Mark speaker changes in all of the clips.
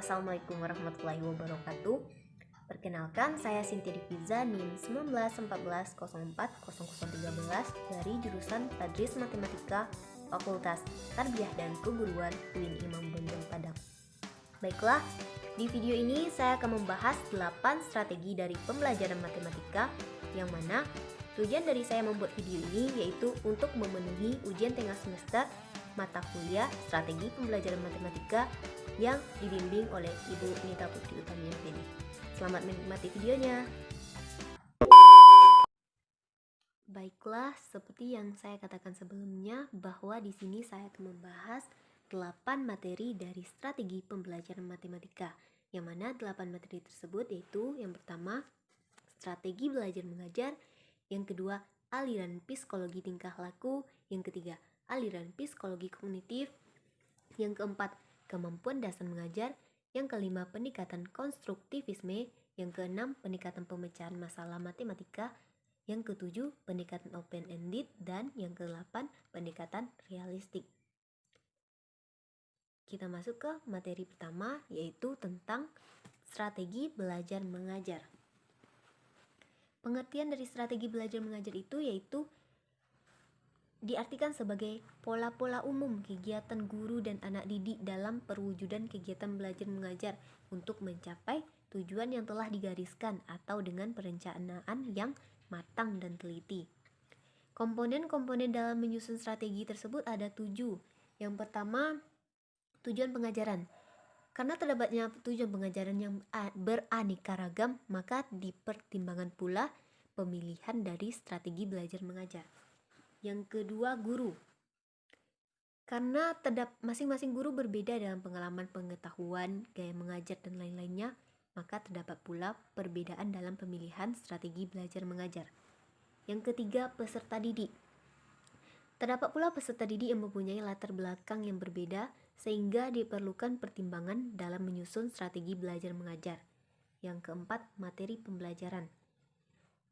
Speaker 1: Assalamualaikum warahmatullahi wabarakatuh. Perkenalkan, saya Sintia Diviza NIM 1914040013 dari jurusan Tadris Matematika Fakultas Tarbiyah dan Keguruan UIN Imam Bonjol Padang. Baiklah, di video ini saya akan membahas 8 strategi dari pembelajaran matematika yang mana tujuan dari saya membuat video ini yaitu untuk memenuhi ujian tengah semester mata kuliah strategi pembelajaran matematika yang dibimbing oleh Ibu Nita Putri Utami MPD. Selamat menikmati videonya. Baiklah, seperti yang saya katakan sebelumnya bahwa di sini saya akan membahas 8 materi dari strategi pembelajaran matematika. Yang mana 8 materi tersebut yaitu yang pertama, strategi belajar mengajar, yang kedua, aliran psikologi tingkah laku, yang ketiga, aliran psikologi kognitif, yang keempat, kemampuan dasar mengajar, yang kelima, pendekatan konstruktivisme, yang keenam, pendekatan pemecahan masalah matematika, yang ketujuh, pendekatan open-ended, dan yang kedelapan, pendekatan realistik. Kita masuk ke materi pertama, yaitu tentang strategi belajar mengajar. Pengertian dari strategi belajar mengajar itu yaitu diartikan sebagai pola-pola umum kegiatan guru dan anak didik dalam perwujudan kegiatan belajar mengajar untuk mencapai tujuan yang telah digariskan atau dengan perencanaan yang matang dan teliti. Komponen-komponen dalam menyusun strategi tersebut ada 7. Yang pertama, tujuan pengajaran. Karena terdapatnya tujuan pengajaran yang beraneka ragam, maka dipertimbangkan pula pemilihan dari strategi belajar mengajar. Yang kedua, guru. Karena masing-masing guru berbeda dalam pengalaman pengetahuan, gaya mengajar, dan lain-lainnya, maka terdapat pula perbedaan dalam pemilihan strategi belajar mengajar. Yang ketiga, peserta didik. Terdapat pula peserta didik yang mempunyai latar belakang yang berbeda, sehingga diperlukan pertimbangan dalam menyusun strategi belajar mengajar. Yang keempat, materi pembelajaran.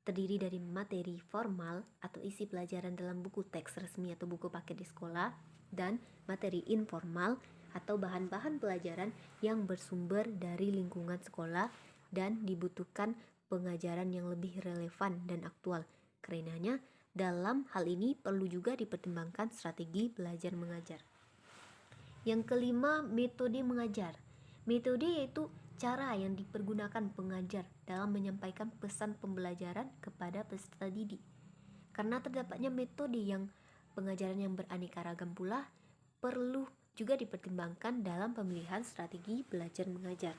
Speaker 1: Terdiri dari materi formal atau isi pelajaran dalam buku teks resmi atau buku paket di sekolah, dan materi informal atau bahan-bahan pelajaran yang bersumber dari lingkungan sekolah dan dibutuhkan pengajaran yang lebih relevan dan aktual. Karenanya, dalam hal ini perlu juga dipertimbangkan strategi belajar mengajar. Yang kelima, metode mengajar. Metode yaitu cara yang dipergunakan pengajar dalam menyampaikan pesan pembelajaran kepada peserta didik. Karena terdapatnya metode yang pengajaran yang beraneka ragam pula, perlu juga dipertimbangkan dalam pemilihan strategi belajar mengajar.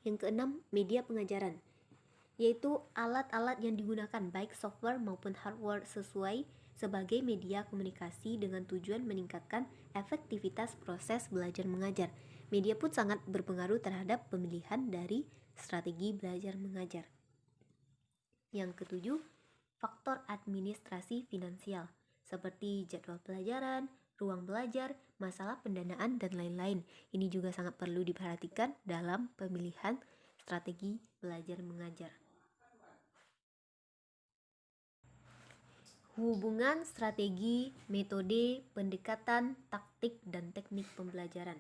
Speaker 1: Yang keenam, media pengajaran, yaitu alat-alat yang digunakan baik software maupun hardware sesuai sebagai media komunikasi dengan tujuan meningkatkan efektivitas proses belajar mengajar. Media pun sangat berpengaruh terhadap pemilihan dari strategi belajar mengajar. Yang ketujuh, faktor administrasi finansial seperti jadwal pelajaran, ruang belajar, masalah pendanaan, dan lain-lain. Ini juga sangat perlu diperhatikan dalam pemilihan strategi belajar mengajar. Hubungan strategi, metode, pendekatan, taktik, dan teknik pembelajaran.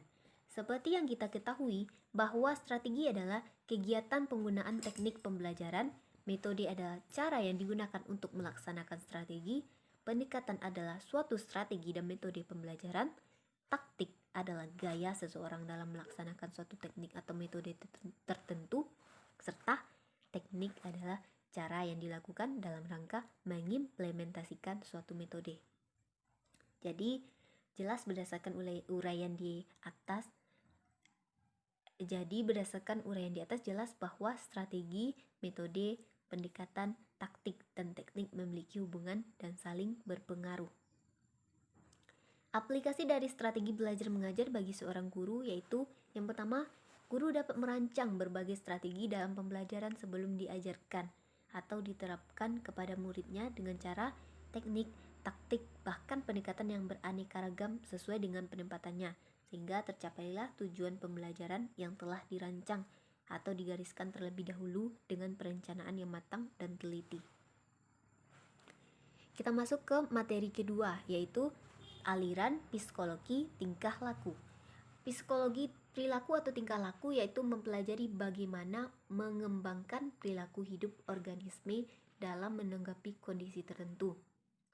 Speaker 1: Seperti yang kita ketahui bahwa strategi adalah kegiatan penggunaan teknik pembelajaran, metode adalah cara yang digunakan untuk melaksanakan strategi, pendekatan adalah suatu strategi dan metode pembelajaran, taktik adalah gaya seseorang dalam melaksanakan suatu teknik atau metode tertentu, serta teknik adalah cara yang dilakukan dalam rangka mengimplementasikan suatu metode. Jadi, jelas berdasarkan uraian di atas jelas bahwa strategi, metode, pendekatan, taktik, dan teknik memiliki hubungan dan saling berpengaruh. Aplikasi dari strategi belajar mengajar bagi seorang guru yaitu yang pertama, guru dapat merancang berbagai strategi dalam pembelajaran sebelum diajarkan atau diterapkan kepada muridnya dengan cara, teknik, taktik, bahkan pendekatan yang beraneka ragam sesuai dengan penempatannya, sehingga tercapailah tujuan pembelajaran yang telah dirancang atau digariskan terlebih dahulu dengan perencanaan yang matang dan teliti. Kita masuk ke materi kedua, yaitu aliran psikologi tingkah laku. Psikologi Perilaku atau tingkah laku yaitu mempelajari bagaimana mengembangkan perilaku hidup organisme dalam menanggapi kondisi tertentu,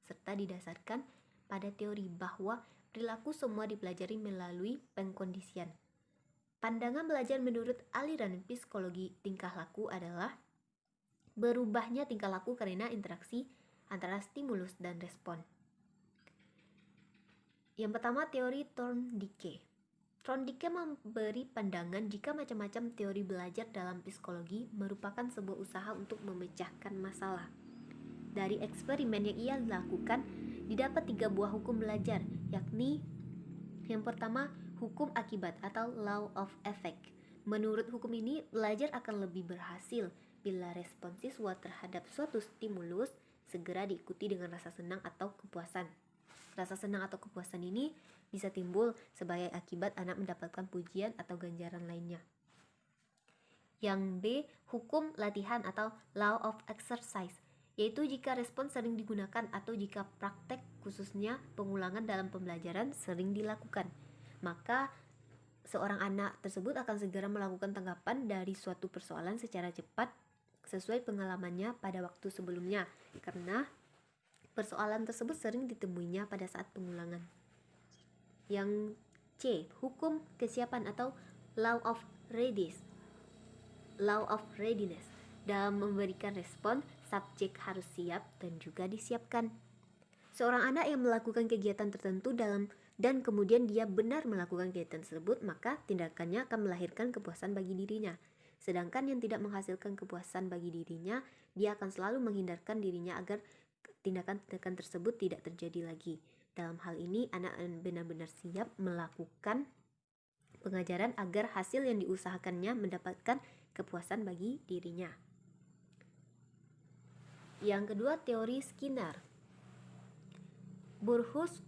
Speaker 1: serta didasarkan pada teori bahwa perilaku semua dipelajari melalui pengkondisian. Pandangan belajar menurut aliran psikologi tingkah laku adalah berubahnya tingkah laku karena interaksi antara stimulus dan respon. Yang pertama, teori Thorndike. Thorndike memberi pandangan jika macam-macam teori belajar dalam psikologi merupakan sebuah usaha untuk memecahkan masalah. Dari eksperimen yang ia lakukan, didapat 3 buah hukum belajar, yakni yang pertama, hukum akibat atau law of effect. Menurut hukum ini, belajar akan lebih berhasil bila respon siswa terhadap suatu stimulus segera diikuti dengan rasa senang atau kepuasan. Rasa senang atau kepuasan ini bisa timbul sebagai akibat anak mendapatkan pujian atau ganjaran lainnya. Yang B, hukum latihan atau law of exercise, yaitu jika respon sering digunakan atau jika praktek khususnya pengulangan dalam pembelajaran sering dilakukan, maka seorang anak tersebut akan segera melakukan tanggapan dari suatu persoalan secara cepat sesuai pengalamannya pada waktu sebelumnya, karena persoalan tersebut sering ditemuinya pada saat pengulangan. Yang C, hukum kesiapan atau law of readiness. Dalam memberikan respon, subjek harus siap dan juga disiapkan. Seorang anak yang melakukan kegiatan tertentu dan kemudian dia benar melakukan kegiatan tersebut, maka tindakannya akan melahirkan kepuasan bagi dirinya. Sedangkan yang tidak menghasilkan kepuasan bagi dirinya, dia akan selalu menghindarkan dirinya agar tindakan-tindakan tersebut tidak terjadi lagi. Dalam hal ini, anak benar-benar siap melakukan pengajaran agar hasil yang diusahakannya mendapatkan kepuasan bagi dirinya. Yang kedua, teori Skinner. Burrhus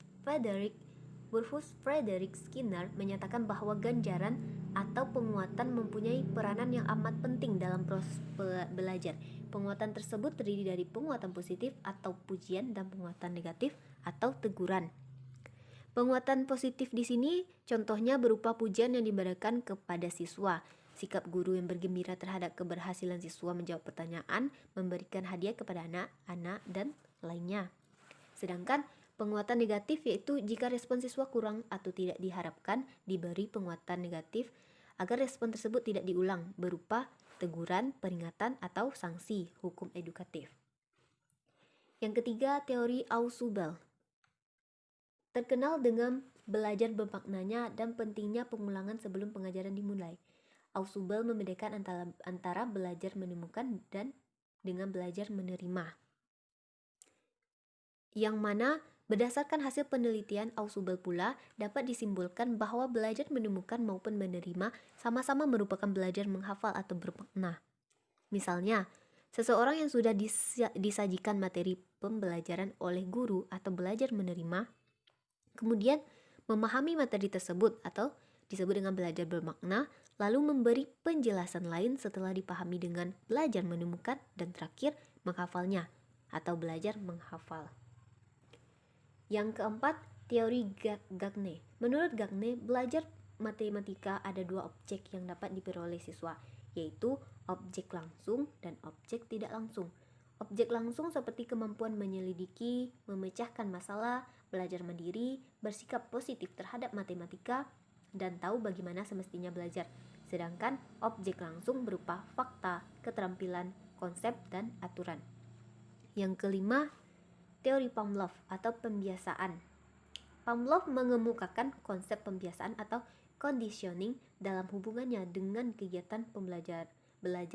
Speaker 1: Frederick Skinner menyatakan bahwa ganjaran atau penguatan mempunyai peranan yang amat penting dalam proses belajar. Penguatan tersebut terdiri dari penguatan positif atau pujian dan penguatan negatif atau teguran. Penguatan positif di sini contohnya berupa pujian yang diberikan kepada siswa, sikap guru yang bergembira terhadap keberhasilan siswa menjawab pertanyaan, memberikan hadiah kepada anak-anak dan lainnya. Sedangkan penguatan negatif yaitu jika respon siswa kurang atau tidak diharapkan, diberi penguatan negatif agar respon tersebut tidak diulang berupa teguran, peringatan, atau sanksi hukum edukatif. Yang ketiga, teori Ausubel. Terkenal dengan belajar bermaknanya dan pentingnya pengulangan sebelum pengajaran dimulai. Ausubel membedakan antara belajar menemukan dan dengan belajar menerima. Yang mana berdasarkan hasil penelitian Ausubel pula dapat disimpulkan bahwa belajar menemukan maupun menerima sama-sama merupakan belajar menghafal atau bermakna. Misalnya, seseorang yang sudah disajikan materi pembelajaran oleh guru atau belajar menerima, kemudian memahami materi tersebut atau disebut dengan belajar bermakna, lalu memberi penjelasan lain setelah dipahami dengan belajar menemukan, dan terakhir menghafalnya atau belajar menghafal. Yang keempat, teori Gagne. Menurut Gagne, belajar matematika ada 2 objek yang dapat diperoleh siswa, yaitu objek langsung dan objek tidak langsung. Objek langsung seperti kemampuan menyelidiki, memecahkan masalah, belajar mandiri, bersikap positif terhadap matematika, dan tahu bagaimana semestinya belajar. Sedangkan objek langsung berupa fakta, keterampilan, konsep, dan aturan. Yang kelima, teori Pavlov atau pembiasaan. Pavlov mengemukakan konsep pembiasaan atau conditioning dalam hubungannya dengan kegiatan belajar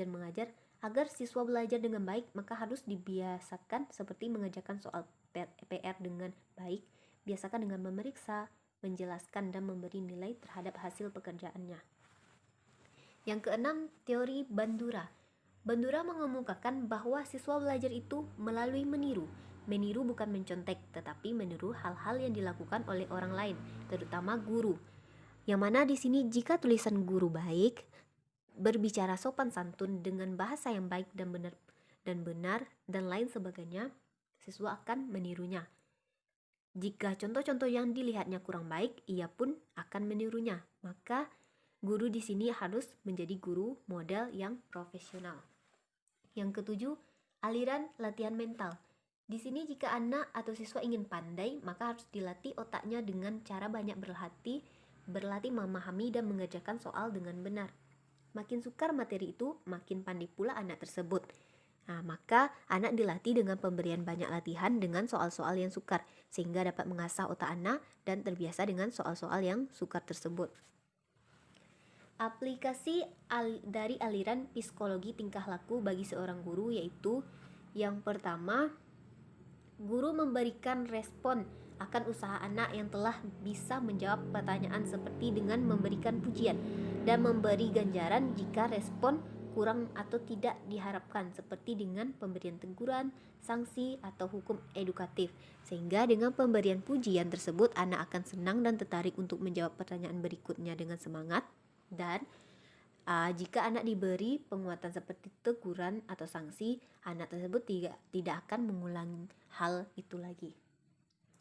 Speaker 1: mengajar. Agar siswa belajar dengan baik, maka harus dibiasakan seperti mengerjakan soal PR dengan baik, biasakan dengan memeriksa, menjelaskan, dan memberi nilai terhadap hasil pekerjaannya. Yang keenam, teori Bandura. Bandura mengemukakan bahwa siswa belajar itu melalui meniru. Meniru bukan mencontek, tetapi meniru hal-hal yang dilakukan oleh orang lain, terutama guru. Yang mana di sini jika tulisan guru baik, berbicara sopan santun dengan bahasa yang baik dan benar dan lain sebagainya, siswa akan menirunya. Jika contoh-contoh yang dilihatnya kurang baik, ia pun akan menirunya. Maka guru di sini harus menjadi guru model yang profesional. Yang ketujuh, aliran latihan mental. Di sini jika anak atau siswa ingin pandai, maka harus dilatih otaknya dengan cara banyak berlatih memahami dan mengerjakan soal dengan benar. Makin sukar materi itu, makin pandai pula anak tersebut. Nah, maka anak dilatih dengan pemberian banyak latihan dengan soal-soal yang sukar, sehingga dapat mengasah otak anak dan terbiasa dengan soal-soal yang sukar tersebut. Aplikasi dari aliran psikologi tingkah laku bagi seorang guru yaitu yang pertama, guru memberikan respon akan usaha anak yang telah bisa menjawab pertanyaan seperti dengan memberikan pujian dan memberi ganjaran jika respon kurang atau tidak diharapkan seperti dengan pemberian teguran, sanksi, atau hukum edukatif. Sehingga dengan pemberian pujian tersebut anak akan senang dan tertarik untuk menjawab pertanyaan berikutnya dengan semangat. Dan jika anak diberi penguatan seperti teguran atau sanksi, anak tersebut tidak akan mengulangi hal itu lagi.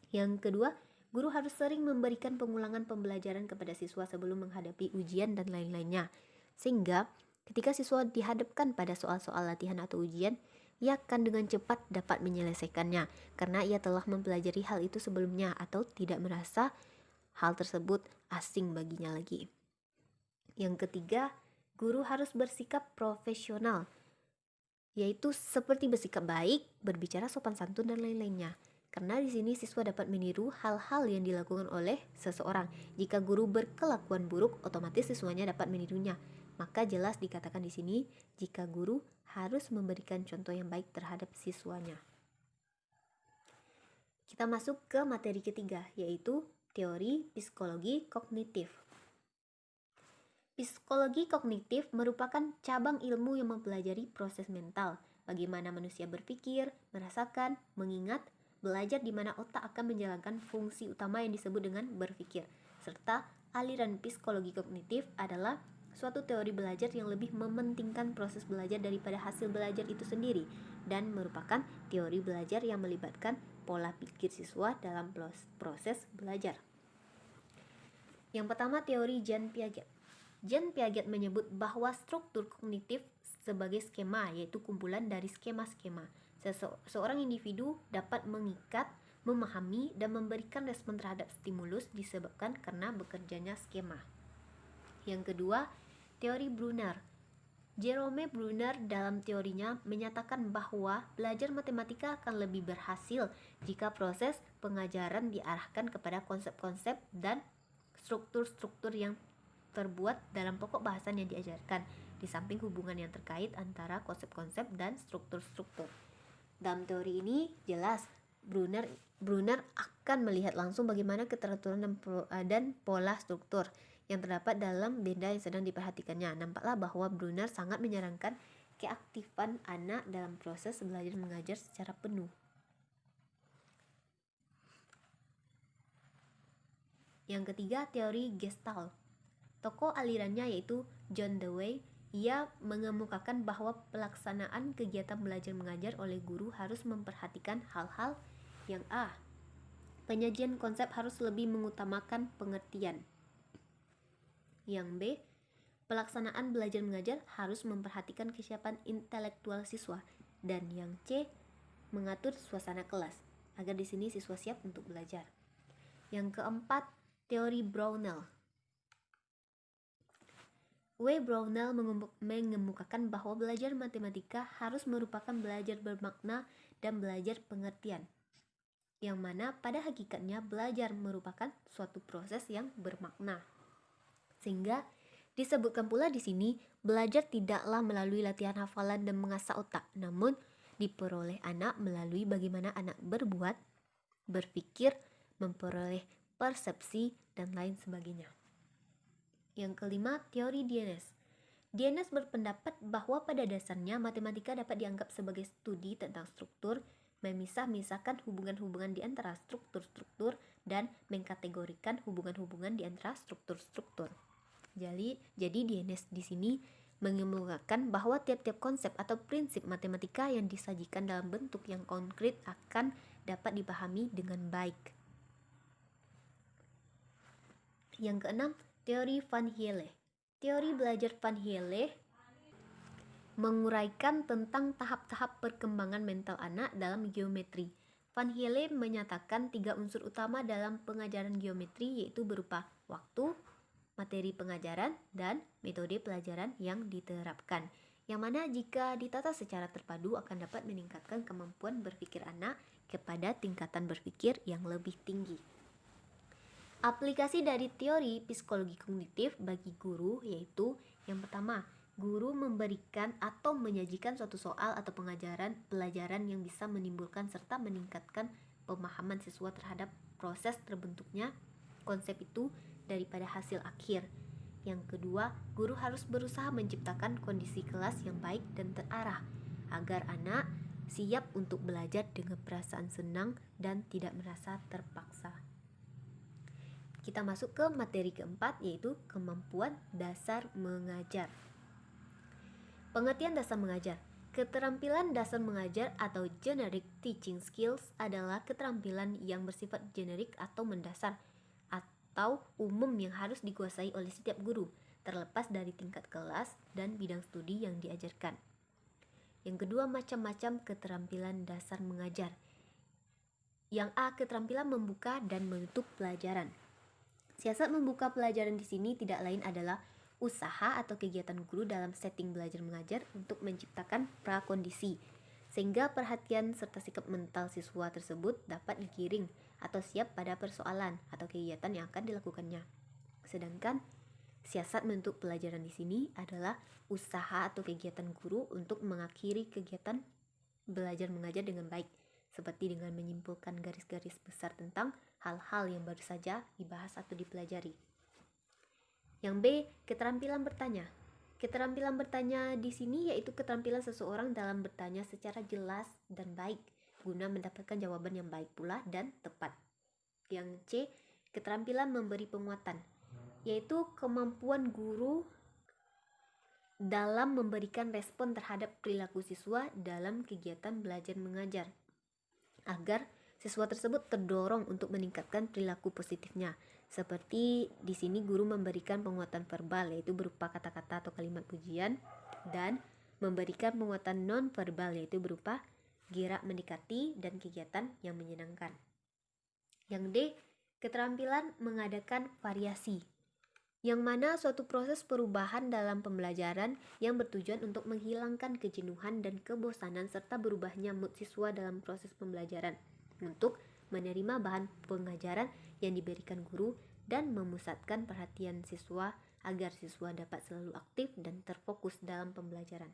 Speaker 1: Yang kedua, guru harus sering memberikan pengulangan pembelajaran kepada siswa sebelum menghadapi ujian dan lain-lainnya. Sehingga ketika siswa dihadapkan pada soal-soal latihan atau ujian, ia akan dengan cepat dapat menyelesaikannya karena ia telah mempelajari hal itu sebelumnya atau tidak merasa hal tersebut asing baginya lagi. Yang ketiga, guru harus bersikap profesional, yaitu seperti bersikap baik, berbicara sopan santun, dan lain-lainnya. Karena di sini siswa dapat meniru hal-hal yang dilakukan oleh seseorang. Jika guru berkelakuan buruk, otomatis siswanya dapat menirunya. Maka jelas dikatakan di sini jika guru harus memberikan contoh yang baik terhadap siswanya. Kita masuk ke materi ketiga, yaitu teori psikologi kognitif. Psikologi kognitif merupakan cabang ilmu yang mempelajari proses mental, bagaimana manusia berpikir, merasakan, mengingat, belajar di mana otak akan menjalankan fungsi utama yang disebut dengan berpikir, serta aliran psikologi kognitif adalah suatu teori belajar yang lebih mementingkan proses belajar daripada hasil belajar itu sendiri dan merupakan teori belajar yang melibatkan pola pikir siswa dalam proses belajar. Yang pertama, teori Jean Piaget. Jean Piaget menyebut bahwa struktur kognitif sebagai skema, yaitu kumpulan dari skema-skema. Seorang individu dapat mengikat, memahami, dan memberikan respon terhadap stimulus disebabkan karena bekerjanya skema. Yang kedua, teori Brunner. Jerome Brunner dalam teorinya menyatakan bahwa belajar matematika akan lebih berhasil jika proses pengajaran diarahkan kepada konsep-konsep dan struktur-struktur yang terbuat dalam pokok bahasan yang diajarkan, di samping hubungan yang terkait antara konsep-konsep dan struktur-struktur. Dalam teori ini jelas Brunner akan melihat langsung bagaimana keteraturan dan pola struktur yang terdapat dalam benda yang sedang diperhatikannya. Nampaklah bahwa Brunner sangat menyarankan keaktifan anak dalam proses belajar mengajar secara penuh. Yang ketiga, teori Gestalt. Tokoh alirannya yaitu John Dewey. Ia mengemukakan bahwa pelaksanaan kegiatan belajar mengajar oleh guru harus memperhatikan hal-hal yang penyajian konsep harus lebih mengutamakan pengertian. Yang B, pelaksanaan belajar mengajar harus memperhatikan kesiapan intelektual siswa. Dan yang C, mengatur suasana kelas agar di sini siswa siap untuk belajar. Yang keempat, teori Brownell. Brownell mengemukakan bahwa belajar matematika harus merupakan belajar bermakna dan belajar pengertian, yang mana pada hakikatnya belajar merupakan suatu proses yang bermakna. Sehingga disebutkan pula di sini, belajar tidaklah melalui latihan hafalan dan mengasah otak, namun diperoleh anak melalui bagaimana anak berbuat, berpikir, memperoleh persepsi, dan lain sebagainya. Yang kelima, teori Dienes. Dienes berpendapat bahwa pada dasarnya matematika dapat dianggap sebagai studi tentang struktur, memisah-misahkan hubungan-hubungan di antara struktur-struktur, dan mengkategorikan hubungan-hubungan di antara struktur-struktur. Jadi Dienes di sini mengemukakan bahwa tiap-tiap konsep atau prinsip matematika yang disajikan dalam bentuk yang konkret akan dapat dipahami dengan baik. Yang keenam, teori Van Hiele. Teori belajar Van Hele menguraikan tentang tahap-tahap perkembangan mental anak dalam geometri. Van Hele menyatakan 3 unsur utama dalam pengajaran geometri, yaitu berupa waktu, materi pengajaran, dan metode pelajaran yang diterapkan, yang mana jika ditata secara terpadu akan dapat meningkatkan kemampuan berpikir anak kepada tingkatan berpikir yang lebih tinggi. Aplikasi dari teori psikologi kognitif bagi guru yaitu yang pertama, guru memberikan atau menyajikan suatu soal atau pelajaran yang bisa menimbulkan serta meningkatkan pemahaman siswa terhadap proses terbentuknya konsep itu daripada hasil akhir. Yang kedua, guru harus berusaha menciptakan kondisi kelas yang baik dan terarah agar anak siap untuk belajar dengan perasaan senang dan tidak merasa terpaksa. Kita masuk ke materi keempat, yaitu kemampuan dasar mengajar. Pengertian dasar mengajar. Keterampilan dasar mengajar atau generic teaching skills adalah keterampilan yang bersifat generik atau mendasar atau umum yang harus dikuasai oleh setiap guru, terlepas dari tingkat kelas dan bidang studi yang diajarkan. Yang kedua, macam-macam keterampilan dasar mengajar. Yang A, keterampilan membuka dan menutup pelajaran. Siasat membuka pelajaran di sini tidak lain adalah usaha atau kegiatan guru dalam setting belajar mengajar untuk menciptakan prakondisi sehingga perhatian serta sikap mental siswa tersebut dapat digiring atau siap pada persoalan atau kegiatan yang akan dilakukannya. Sedangkan siasat menutup pelajaran di sini adalah usaha atau kegiatan guru untuk mengakhiri kegiatan belajar mengajar dengan baik, seperti dengan menyimpulkan garis-garis besar tentang hal-hal yang baru saja dibahas atau dipelajari. Yang B, keterampilan bertanya. Keterampilan bertanya di sini yaitu keterampilan seseorang dalam bertanya secara jelas dan baik guna mendapatkan jawaban yang baik pula dan tepat. Yang C, keterampilan memberi penguatan, yaitu kemampuan guru dalam memberikan respon terhadap perilaku siswa dalam kegiatan belajar mengajar agar siswa tersebut terdorong untuk meningkatkan perilaku positifnya. Seperti di sini guru memberikan penguatan verbal, yaitu berupa kata-kata atau kalimat pujian, dan memberikan penguatan non-verbal, yaitu berupa gerak mendekati dan kegiatan yang menyenangkan. Yang D, keterampilan mengadakan variasi, yang mana suatu proses perubahan dalam pembelajaran yang bertujuan untuk menghilangkan kejenuhan dan kebosanan serta berubahnya mood siswa dalam proses pembelajaran untuk menerima bahan pengajaran yang diberikan guru dan memusatkan perhatian siswa agar siswa dapat selalu aktif dan terfokus dalam pembelajaran.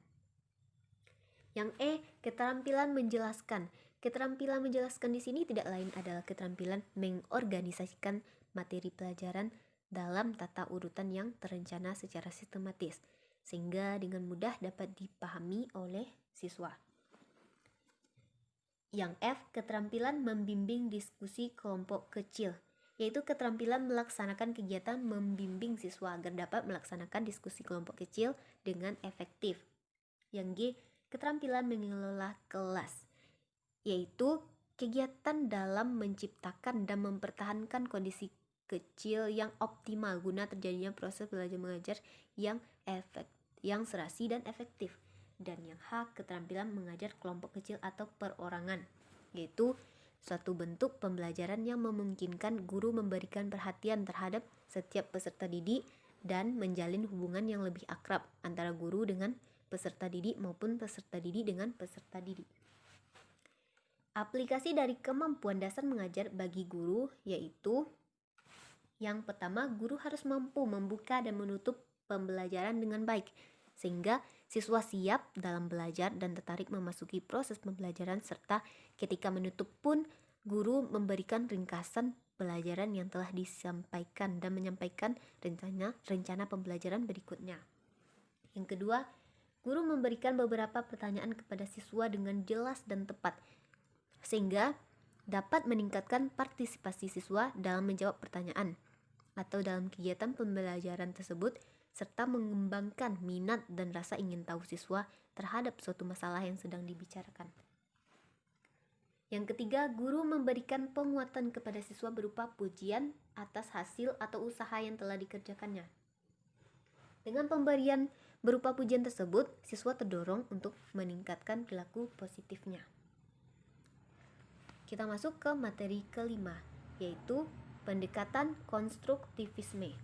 Speaker 1: Yang E, keterampilan menjelaskan. Keterampilan menjelaskan di sini tidak lain adalah keterampilan mengorganisasikan materi pelajaran dalam tata urutan yang terencana secara sistematis, sehingga dengan mudah dapat dipahami oleh siswa. Yang F, keterampilan membimbing diskusi kelompok kecil, yaitu keterampilan melaksanakan kegiatan membimbing siswa agar dapat melaksanakan diskusi kelompok kecil dengan efektif. Yang G, keterampilan mengelola kelas, yaitu kegiatan dalam menciptakan dan mempertahankan kondisi kecil yang optimal guna terjadinya proses belajar mengajar yang serasi dan efektif. Dan yang H, keterampilan mengajar kelompok kecil atau perorangan, yaitu suatu bentuk pembelajaran yang memungkinkan guru memberikan perhatian terhadap setiap peserta didik dan menjalin hubungan yang lebih akrab antara guru dengan peserta didik maupun peserta didik dengan peserta didik. Aplikasi dari kemampuan dasar mengajar bagi guru yaitu yang pertama, guru harus mampu membuka dan menutup pembelajaran dengan baik sehingga siswa siap dalam belajar dan tertarik memasuki proses pembelajaran, serta ketika menutup pun guru memberikan ringkasan pelajaran yang telah disampaikan dan menyampaikan rencana pembelajaran berikutnya. Yang kedua, guru memberikan beberapa pertanyaan kepada siswa dengan jelas dan tepat sehingga dapat meningkatkan partisipasi siswa dalam menjawab pertanyaan atau dalam kegiatan pembelajaran tersebut, serta mengembangkan minat dan rasa ingin tahu siswa terhadap suatu masalah yang sedang dibicarakan. Yang ketiga, guru memberikan penguatan kepada siswa berupa pujian atas hasil atau usaha yang telah dikerjakannya. Dengan pemberian berupa pujian tersebut, siswa terdorong untuk meningkatkan perilaku positifnya. Kita masuk ke materi kelima, yaitu pendekatan konstruktivisme.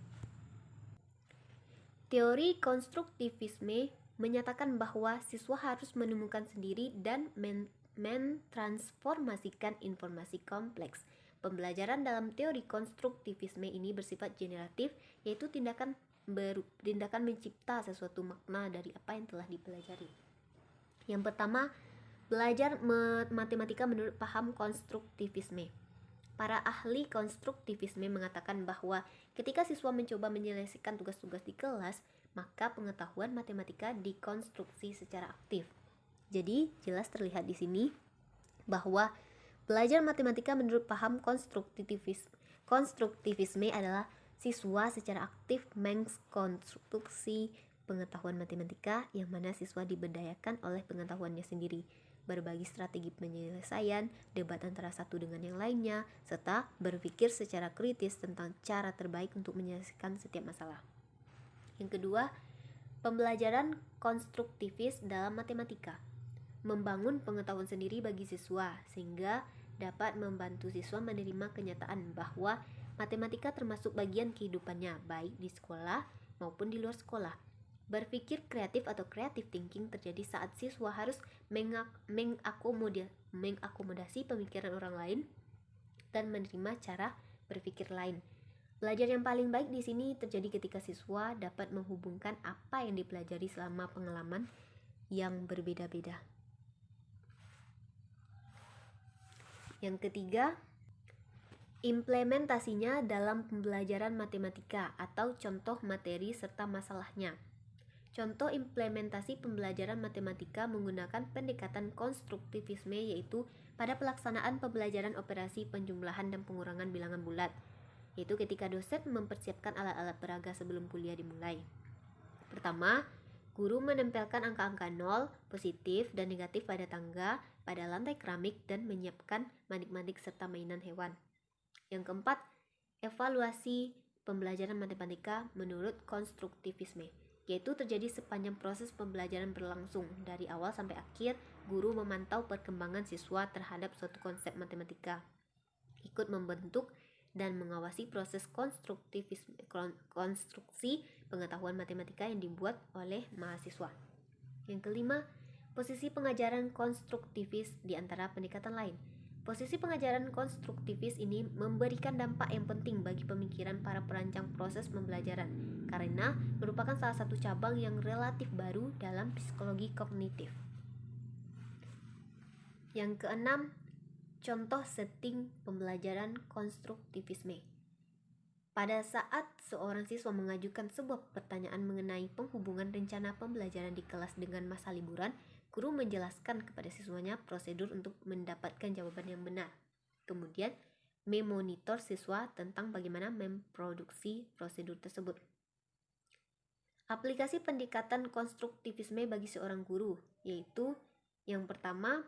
Speaker 1: Teori konstruktivisme menyatakan bahwa siswa harus menemukan sendiri dan mentransformasikan informasi kompleks. Pembelajaran dalam teori konstruktivisme ini bersifat generatif, yaitu tindakan mencipta sesuatu makna dari apa yang telah dipelajari. Yang pertama, belajar matematika menurut paham konstruktivisme. Para ahli konstruktivisme mengatakan bahwa ketika siswa mencoba menyelesaikan tugas-tugas di kelas, maka pengetahuan matematika dikonstruksi secara aktif. Jadi, jelas terlihat di sini bahwa belajar matematika menurut paham konstruktivisme adalah siswa secara aktif mengkonstruksi pengetahuan matematika, yang mana siswa diberdayakan oleh pengetahuannya sendiri, berbagi strategi penyelesaian, debat antara satu dengan yang lainnya, serta berpikir secara kritis tentang cara terbaik untuk menyelesaikan setiap masalah. Yang kedua, pembelajaran konstruktivis dalam matematika membangun pengetahuan sendiri bagi siswa, sehingga dapat membantu siswa menerima kenyataan bahwa matematika termasuk bagian kehidupannya, baik di sekolah maupun di luar sekolah. Berpikir kreatif atau creative thinking terjadi saat siswa harus mengakomodasi pemikiran orang lain dan menerima cara berpikir lain. Belajar yang paling baik di sini terjadi ketika siswa dapat menghubungkan apa yang dipelajari selama pengalaman yang berbeda-beda. Yang ketiga, implementasinya dalam pembelajaran matematika atau contoh materi serta masalahnya. Contoh implementasi pembelajaran matematika menggunakan pendekatan konstruktivisme, yaitu pada pelaksanaan pembelajaran operasi penjumlahan dan pengurangan bilangan bulat, yaitu ketika dosen mempersiapkan alat-alat peraga sebelum kuliah dimulai. Pertama, guru menempelkan angka-angka 0, positif, dan negatif pada tangga, pada lantai keramik, dan menyiapkan manik-manik serta mainan hewan. Yang keempat, evaluasi pembelajaran matematika menurut konstruktivisme, yaitu terjadi sepanjang proses pembelajaran berlangsung. Dari awal sampai akhir, guru memantau perkembangan siswa terhadap suatu konsep matematika, ikut membentuk dan mengawasi proses konstruksi pengetahuan matematika yang dibuat oleh mahasiswa. Yang kelima, posisi pengajaran konstruktivis di antara pendekatan lain. Posisi pengajaran konstruktivis ini memberikan dampak yang penting bagi pemikiran para perancang proses pembelajaran, karena merupakan salah satu cabang yang relatif baru dalam psikologi kognitif. Yang keenam, contoh setting pembelajaran konstruktivisme. Pada saat seorang siswa mengajukan sebuah pertanyaan mengenai penghubungan rencana pembelajaran di kelas dengan masa liburan, guru menjelaskan kepada siswanya prosedur untuk mendapatkan jawaban yang benar. Kemudian, memonitor siswa tentang bagaimana memproduksi prosedur tersebut. Aplikasi pendekatan konstruktivisme bagi seorang guru, yaitu yang pertama,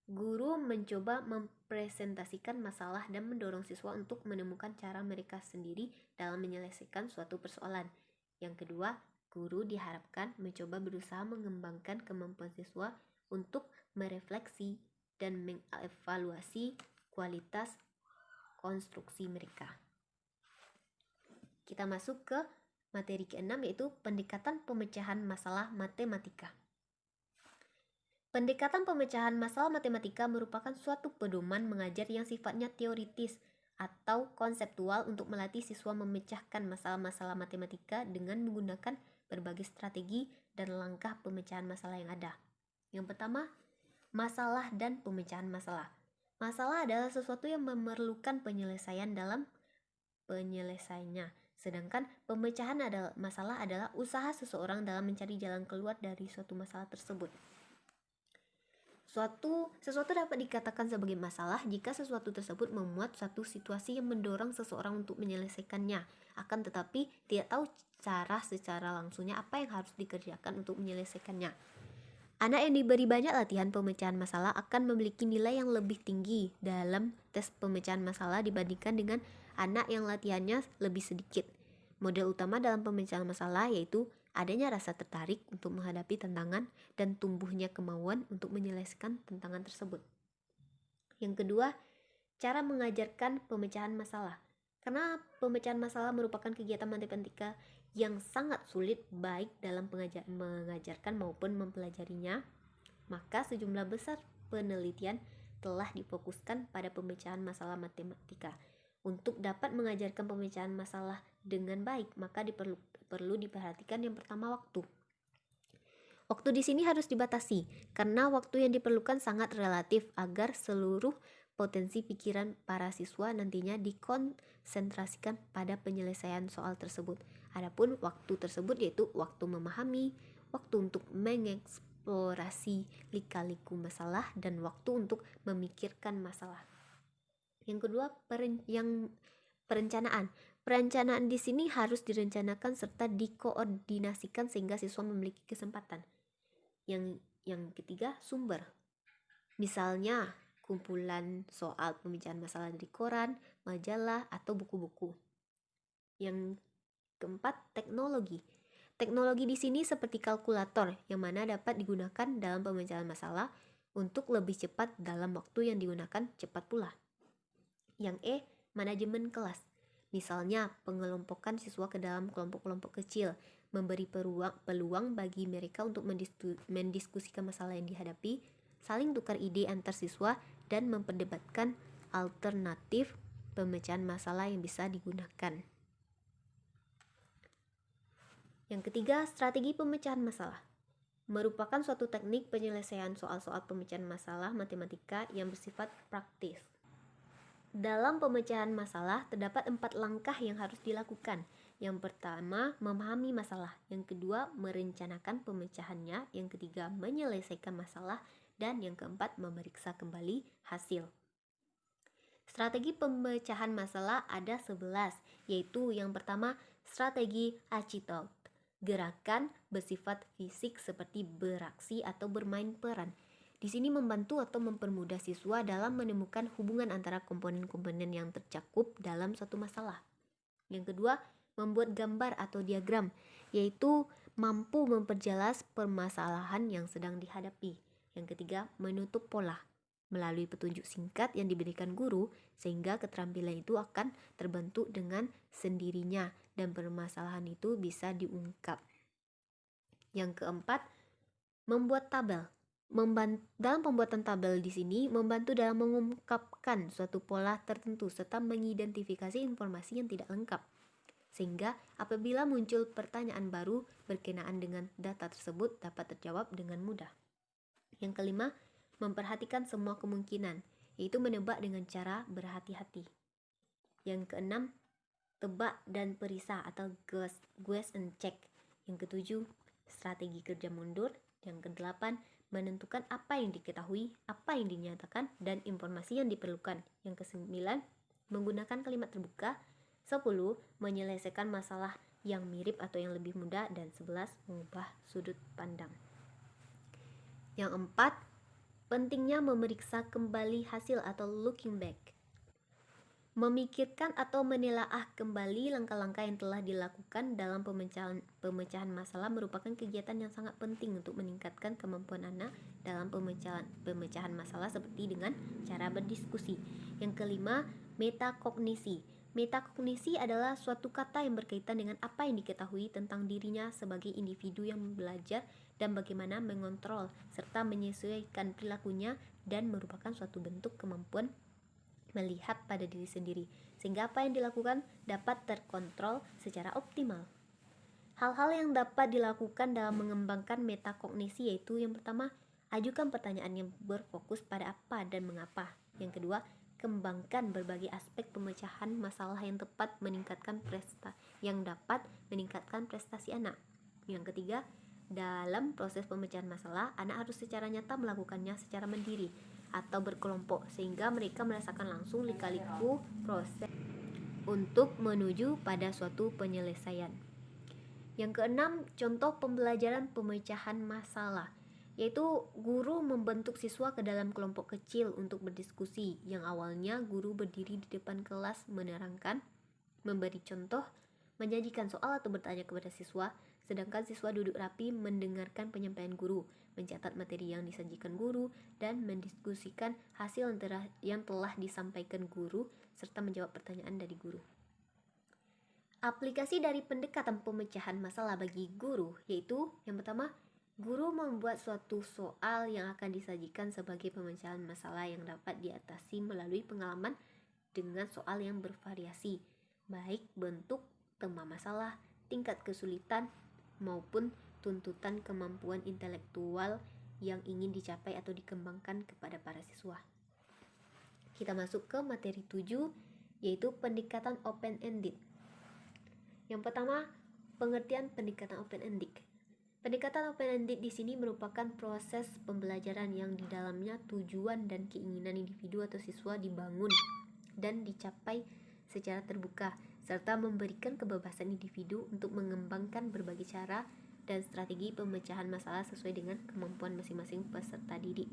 Speaker 1: guru mencoba mempresentasikan masalah dan mendorong siswa untuk menemukan cara mereka sendiri dalam menyelesaikan suatu persoalan. Yang kedua, guru diharapkan mencoba berusaha mengembangkan kemampuan siswa untuk merefleksi dan mengevaluasi kualitas konstruksi mereka. Kita masuk ke materi ke-6, yaitu pendekatan pemecahan masalah matematika. Pendekatan pemecahan masalah matematika merupakan suatu pedoman mengajar yang sifatnya teoritis atau konseptual untuk melatih siswa memecahkan masalah-masalah matematika dengan menggunakan berbagai strategi dan langkah pemecahan masalah yang ada. Yang pertama, masalah dan pemecahan masalah. Masalah adalah sesuatu yang memerlukan penyelesaian dalam penyelesaiannya, sedangkan pemecahan masalah adalah usaha seseorang dalam mencari jalan keluar dari suatu masalah tersebut. Sesuatu dapat dikatakan sebagai masalah jika sesuatu tersebut memuat suatu situasi yang mendorong seseorang untuk menyelesaikannya, akan tetapi tidak tahu cara secara langsungnya apa yang harus dikerjakan untuk menyelesaikannya. Anak yang diberi banyak latihan pemecahan masalah akan memiliki nilai yang lebih tinggi dalam tes pemecahan masalah dibandingkan dengan anak yang latihannya lebih sedikit. Model utama dalam pemecahan masalah yaitu adanya rasa tertarik untuk menghadapi tantangan dan tumbuhnya kemauan untuk menyelesaikan tantangan tersebut. Yang kedua, cara mengajarkan pemecahan masalah. Karena pemecahan masalah merupakan kegiatan matematika yang sangat sulit baik dalam mengajarkan maupun mempelajarinya, maka sejumlah besar penelitian telah difokuskan pada pemecahan masalah matematika. Untuk dapat mengajarkan pemecahan masalah dengan baik, maka perlu diperhatikan yang pertama waktu. Waktu di sini harus dibatasi, karena waktu yang diperlukan sangat relatif agar seluruh potensi pikiran para siswa nantinya dikonsentrasikan pada penyelesaian soal tersebut. Adapun waktu tersebut yaitu waktu memahami, waktu untuk mengeksplorasi lika-liku masalah, dan waktu untuk memikirkan masalah. Yang kedua, perencanaan. Perencanaan di sini harus direncanakan serta dikoordinasikan sehingga siswa memiliki kesempatan. Yang ketiga, sumber. Misalnya, kumpulan soal pemecahan masalah dari koran, majalah, atau buku-buku. Yang keempat, teknologi. Teknologi di sini seperti kalkulator yang mana dapat digunakan dalam pemecahan masalah untuk lebih cepat dalam waktu yang digunakan cepat pula. Yang E, manajemen kelas. Misalnya, pengelompokan siswa ke dalam kelompok-kelompok kecil, memberi peluang bagi mereka untuk mendiskusikan masalah yang dihadapi, saling tukar ide antar siswa, dan memperdebatkan alternatif pemecahan masalah yang bisa digunakan. Yang ketiga, strategi pemecahan masalah. Merupakan suatu teknik penyelesaian soal-soal pemecahan masalah matematika yang bersifat praktis. Dalam pemecahan masalah terdapat 4 langkah yang harus dilakukan. Yang pertama, memahami masalah. Yang kedua, merencanakan pemecahannya. Yang ketiga, menyelesaikan masalah. Dan yang keempat, memeriksa kembali hasil. Strategi pemecahan masalah ada 11, yaitu yang pertama, strategi Achitold. Gerakan bersifat fisik seperti beraksi atau bermain peran. Di sini membantu atau mempermudah siswa dalam menemukan hubungan antara komponen-komponen yang tercakup dalam suatu masalah. Yang kedua, membuat gambar atau diagram, yaitu mampu memperjelas permasalahan yang sedang dihadapi. Yang ketiga, menutup pola melalui petunjuk singkat yang diberikan guru, sehingga keterampilan itu akan terbentuk dengan sendirinya dan permasalahan itu bisa diungkap. Yang keempat, membuat tabel. Dalam pembuatan tabel di sini membantu dalam mengungkapkan suatu pola tertentu serta mengidentifikasi informasi yang tidak lengkap, sehingga apabila muncul pertanyaan baru berkenaan dengan data tersebut dapat terjawab dengan mudah. Yang kelima, memperhatikan semua kemungkinan, yaitu menebak dengan cara berhati-hati. Yang keenam, tebak dan perisah atau guess and check. Yang ketujuh, strategi kerja mundur. Yang kedelapan, menentukan apa yang diketahui, apa yang dinyatakan, dan informasi yang diperlukan. Yang kesembilan, menggunakan kalimat terbuka. 10, menyelesaikan masalah yang mirip atau yang lebih mudah. Dan 11, mengubah sudut pandang. Yang empat, pentingnya memeriksa kembali hasil atau looking back. Memikirkan atau menelaah kembali langkah-langkah yang telah dilakukan dalam pemecahan masalah merupakan kegiatan yang sangat penting untuk meningkatkan kemampuan anak dalam pemecahan masalah seperti dengan cara berdiskusi. Yang kelima, metakognisi. Metakognisi adalah suatu kata yang berkaitan dengan apa yang diketahui tentang dirinya sebagai individu yang belajar dan bagaimana mengontrol serta menyesuaikan perilakunya, dan merupakan suatu bentuk kemampuan melihat pada diri sendiri, sehingga apa yang dilakukan dapat terkontrol secara optimal. Hal-hal yang dapat dilakukan dalam mengembangkan metakognisi yaitu yang pertama, ajukan pertanyaan yang berfokus pada apa dan mengapa. Yang kedua, kembangkan berbagai aspek pemecahan masalah yang dapat meningkatkan prestasi anak. Yang ketiga, dalam proses pemecahan masalah, anak harus secara nyata melakukannya secara mandiri atau berkelompok sehingga mereka merasakan langsung lika-liku proses untuk menuju pada suatu penyelesaian. Yang keenam, contoh pembelajaran pemecahan masalah, yaitu guru membentuk siswa ke dalam kelompok kecil untuk berdiskusi. Yang awalnya guru berdiri di depan kelas menerangkan, memberi contoh, menjanjikan soal atau bertanya kepada siswa, sedangkan siswa duduk rapi mendengarkan penyampaian guru, mencatat materi yang disajikan guru, dan mendiskusikan hasil yang telah disampaikan guru, serta menjawab pertanyaan dari guru. Aplikasi dari pendekatan pemecahan masalah bagi guru yaitu yang pertama, guru membuat suatu soal yang akan disajikan sebagai pemecahan masalah yang dapat diatasi melalui pengalaman dengan soal yang bervariasi, baik bentuk, tema masalah, tingkat kesulitan, maupun tuntutan kemampuan intelektual yang ingin dicapai atau dikembangkan kepada para siswa. Kita masuk ke materi 7, yaitu pendekatan open-ended. Yang pertama, pengertian pendekatan open-ended. Pendekatan open-ended di sini merupakan proses pembelajaran yang di dalamnya tujuan dan keinginan individu atau siswa dibangun dan dicapai secara terbuka, serta memberikan kebebasan individu untuk mengembangkan berbagai cara dan strategi pemecahan masalah sesuai dengan kemampuan masing-masing peserta didik.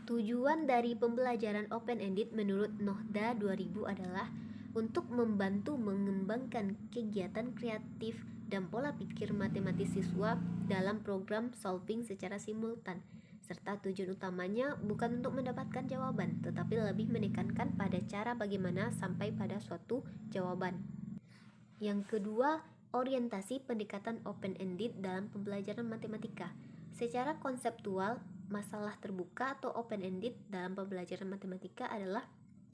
Speaker 1: Tujuan dari pembelajaran open-ended menurut Nohda 2000 adalah untuk membantu mengembangkan kegiatan kreatif dan pola pikir matematis siswa dalam program solving secara simultan, serta tujuan utamanya bukan untuk mendapatkan jawaban, tetapi lebih menekankan pada cara bagaimana sampai pada suatu jawaban. Yang kedua, orientasi pendekatan open-ended dalam pembelajaran matematika. Secara konseptual, masalah terbuka atau open-ended dalam pembelajaran matematika adalah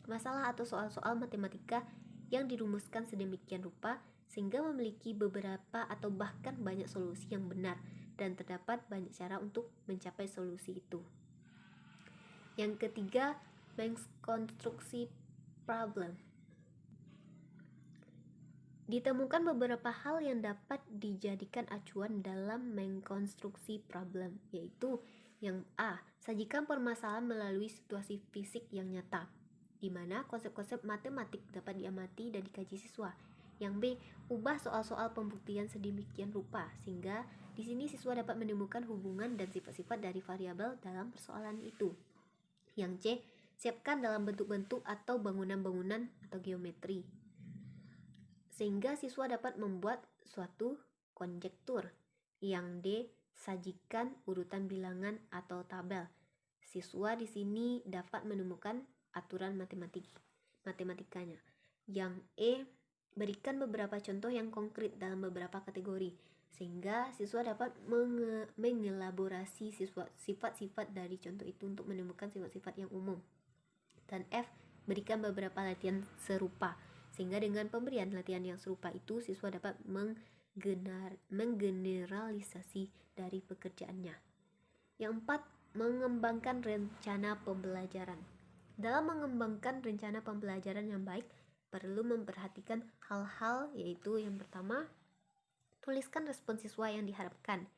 Speaker 1: masalah atau soal-soal matematika yang dirumuskan sedemikian rupa sehingga memiliki beberapa atau bahkan banyak solusi yang benar, dan terdapat banyak cara untuk mencapai solusi itu. Yang ketiga, mengkonstruksi problem. Ditemukan beberapa hal yang dapat dijadikan acuan dalam mengkonstruksi problem, yaitu yang A, sajikan permasalahan melalui situasi fisik yang nyata, di mana konsep-konsep matematik dapat diamati dan dikaji siswa. Yang B, ubah soal-soal pembuktian sedemikian rupa sehingga di sini siswa dapat menemukan hubungan dan sifat-sifat dari variabel dalam persoalan itu. Yang C, siapkan dalam bentuk-bentuk atau bangunan-bangunan atau geometri sehingga siswa dapat membuat suatu konjektur. Yang D, sajikan urutan bilangan atau tabel. Siswa di sini dapat menemukan aturan matematikanya. Yang E, berikan beberapa contoh yang konkret dalam beberapa kategori sehingga siswa dapat mengelaborasi sifat-sifat dari contoh itu untuk menemukan sifat-sifat yang umum. Dan F, berikan beberapa latihan serupa sehingga dengan pemberian latihan yang serupa itu siswa dapat menggeneralisasi dari pekerjaannya. Yang 4, mengembangkan rencana pembelajaran. Dalam mengembangkan rencana pembelajaran yang baik, perlu memperhatikan hal-hal, yaitu yang pertama, tuliskan respon siswa yang diharapkan.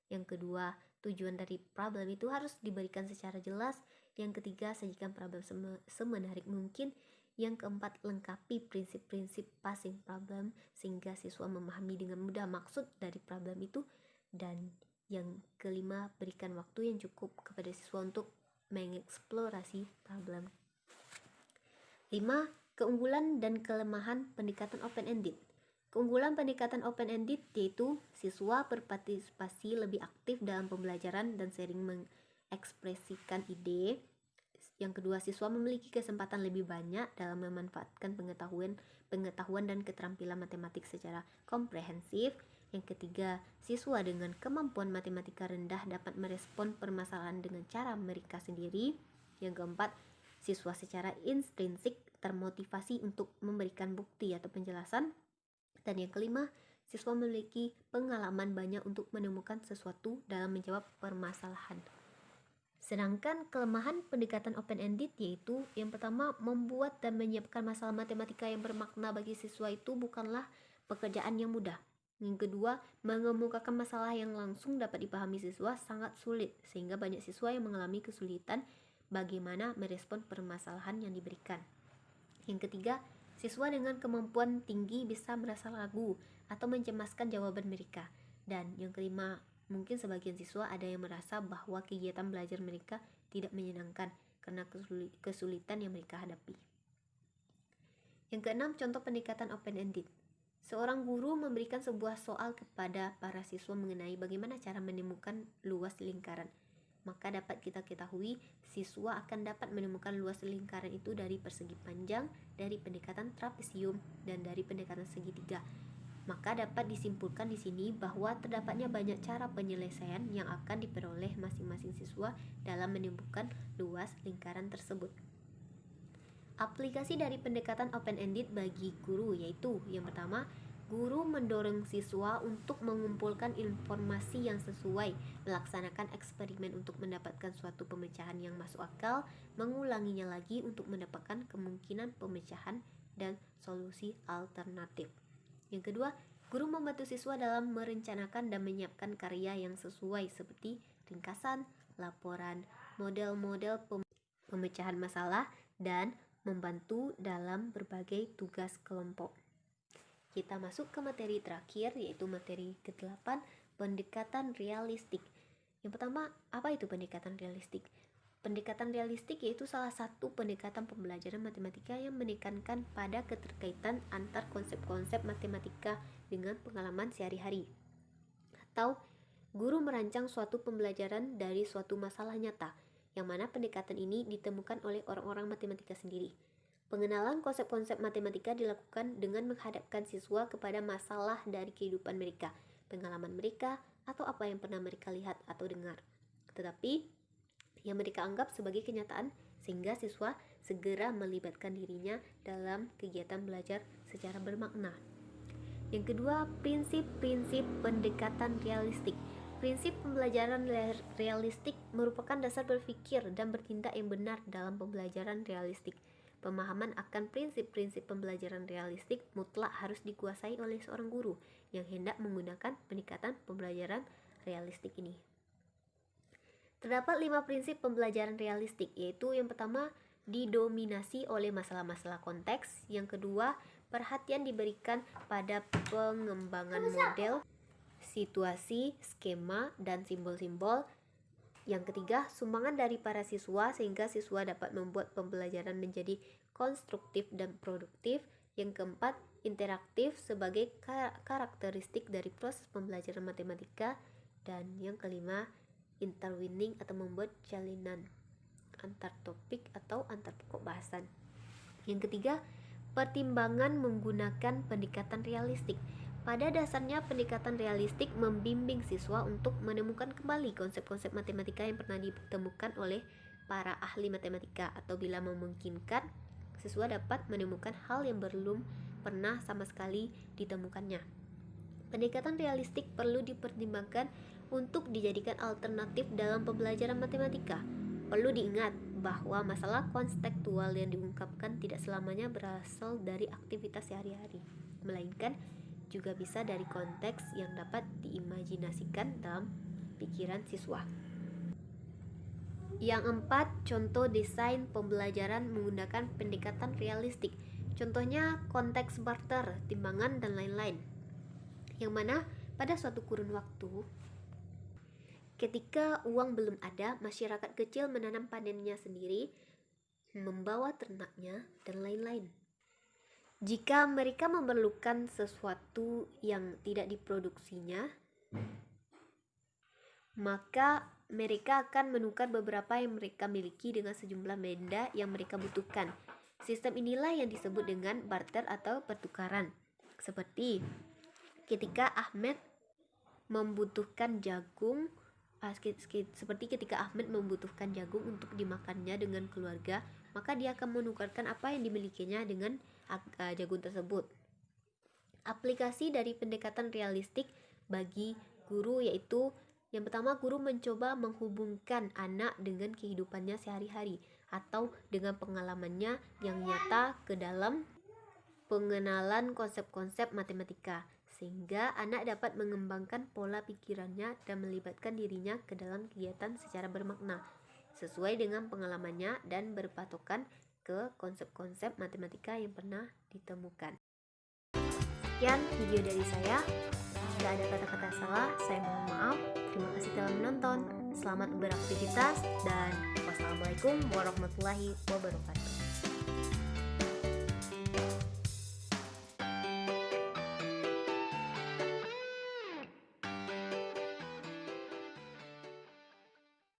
Speaker 1: Yang kedua, tujuan dari problem itu harus diberikan secara jelas. Yang ketiga, sajikan problem semenarik mungkin. Yang keempat, lengkapi prinsip-prinsip passing problem sehingga siswa memahami dengan mudah maksud dari problem itu. Dan yang kelima, berikan waktu yang cukup kepada siswa untuk mengeksplorasi problem. 5. Keunggulan dan kelemahan pendekatan open-ended. Keunggulan pendekatan open-ended yaitu siswa berpartisipasi lebih aktif dalam pembelajaran dan sering mengekspresikan ide. Yang kedua, siswa memiliki kesempatan lebih banyak dalam memanfaatkan pengetahuan dan keterampilan matematik secara komprehensif. Yang ketiga, siswa dengan kemampuan matematika rendah dapat merespon permasalahan dengan cara mereka sendiri. Yang keempat, siswa secara intrinsik termotivasi untuk memberikan bukti atau penjelasan. Dan yang kelima, siswa memiliki pengalaman banyak untuk menemukan sesuatu dalam menjawab permasalahan. Sedangkan kelemahan pendekatan open-ended yaitu yang pertama, membuat dan menyiapkan masalah matematika yang bermakna bagi siswa itu bukanlah pekerjaan yang mudah. Yang kedua, mengemukakan masalah yang langsung dapat dipahami siswa sangat sulit sehingga banyak siswa yang mengalami kesulitan bagaimana merespon permasalahan yang diberikan. Yang ketiga, siswa dengan kemampuan tinggi bisa merasa ragu atau mencemaskan jawaban mereka. Dan yang kelima, mungkin sebagian siswa ada yang merasa bahwa kegiatan belajar mereka tidak menyenangkan karena kesulitan yang mereka hadapi. Yang keenam, contoh pendekatan open-ended. Seorang guru memberikan sebuah soal kepada para siswa mengenai bagaimana cara menemukan luas lingkaran. Maka dapat kita ketahui siswa akan dapat menemukan luas lingkaran itu dari persegi panjang, dari pendekatan trapesium, dan dari pendekatan segitiga. Maka dapat disimpulkan di sini bahwa terdapatnya banyak cara penyelesaian yang akan diperoleh masing-masing siswa dalam menemukan luas lingkaran tersebut. Aplikasi dari pendekatan open-ended bagi guru yaitu yang pertama, guru mendorong siswa untuk mengumpulkan informasi yang sesuai, melaksanakan eksperimen untuk mendapatkan suatu pemecahan yang masuk akal, mengulanginya lagi untuk mendapatkan kemungkinan pemecahan dan solusi alternatif. Yang kedua, guru membantu siswa dalam merencanakan dan menyiapkan karya yang sesuai seperti ringkasan, laporan, model-model pemecahan masalah, dan membantu dalam berbagai tugas kelompok. Kita masuk ke materi terakhir, yaitu materi ke-8, pendekatan realistik. Yang pertama, apa itu pendekatan realistik? Pendekatan realistik yaitu salah satu pendekatan pembelajaran matematika yang menekankan pada keterkaitan antar konsep-konsep matematika dengan pengalaman sehari-hari. Atau guru merancang suatu pembelajaran dari suatu masalah nyata, yang mana pendekatan ini ditemukan oleh orang-orang matematika sendiri. Pengenalan konsep-konsep matematika dilakukan dengan menghadapkan siswa kepada masalah dari kehidupan mereka, pengalaman mereka, atau apa yang pernah mereka lihat atau dengar. Tetapi yang mereka anggap sebagai kenyataan, sehingga siswa segera melibatkan dirinya dalam kegiatan belajar secara bermakna. Yang kedua, prinsip-prinsip pendekatan realistik. Prinsip pembelajaran realistik merupakan dasar berpikir dan bertindak yang benar dalam pembelajaran realistik. Pemahaman akan prinsip-prinsip pembelajaran realistik mutlak harus dikuasai oleh seorang guru yang hendak menggunakan pendekatan pembelajaran realistik ini. Terdapat 5 prinsip pembelajaran realistik, yaitu yang pertama, didominasi oleh masalah-masalah konteks. Yang kedua, perhatian diberikan pada pengembangan model, situasi, skema, dan simbol-simbol. Yang ketiga, sumbangan dari para siswa sehingga siswa dapat membuat pembelajaran menjadi konstruktif dan produktif. Yang keempat, interaktif sebagai karakteristik dari proses pembelajaran matematika. Dan yang kelima, interweaving atau membuat jalinan antar topik atau antar pokok bahasan. Yang ketiga, pertimbangan menggunakan pendekatan realistik. Pada dasarnya, pendekatan realistik membimbing siswa untuk menemukan kembali konsep-konsep matematika yang pernah ditemukan oleh para ahli matematika, atau bila memungkinkan, siswa dapat menemukan hal yang belum pernah sama sekali ditemukannya. Pendekatan realistik perlu dipertimbangkan untuk dijadikan alternatif dalam pembelajaran matematika. Perlu diingat bahwa masalah konstekstual yang diungkapkan tidak selamanya berasal dari aktivitas sehari-hari, melainkan juga bisa dari konteks yang dapat diimajinasikan dalam pikiran siswa. Yang keempat, contoh desain pembelajaran menggunakan pendekatan realistik. Contohnya konteks barter, timbangan, dan lain-lain. Yang mana pada suatu kurun waktu, ketika uang belum ada, masyarakat kecil menanam panennya sendiri, membawa ternaknya, dan lain-lain. Jika mereka memerlukan sesuatu yang tidak diproduksinya, maka mereka akan menukar beberapa yang mereka miliki dengan sejumlah benda yang mereka butuhkan. Sistem inilah yang disebut dengan barter atau pertukaran. Seperti ketika Ahmed membutuhkan jagung, untuk dimakannya dengan keluarga, maka dia akan menukarkan apa yang dimilikinya dengan jagung tersebut. Aplikasi dari pendekatan realistik bagi guru yaitu yang pertama, guru mencoba menghubungkan anak dengan kehidupannya sehari-hari atau dengan pengalamannya yang nyata ke dalam pengenalan konsep-konsep matematika, sehingga anak dapat mengembangkan pola pikirannya dan melibatkan dirinya ke dalam kegiatan secara bermakna, sesuai dengan pengalamannya dan berpatokan ke konsep-konsep matematika yang pernah ditemukan. Sekian video dari saya. Jika ada kata-kata salah, saya mohon maaf. Terima kasih telah menonton. Selamat beraktivitas dan wassalamualaikum warahmatullahi wabarakatuh.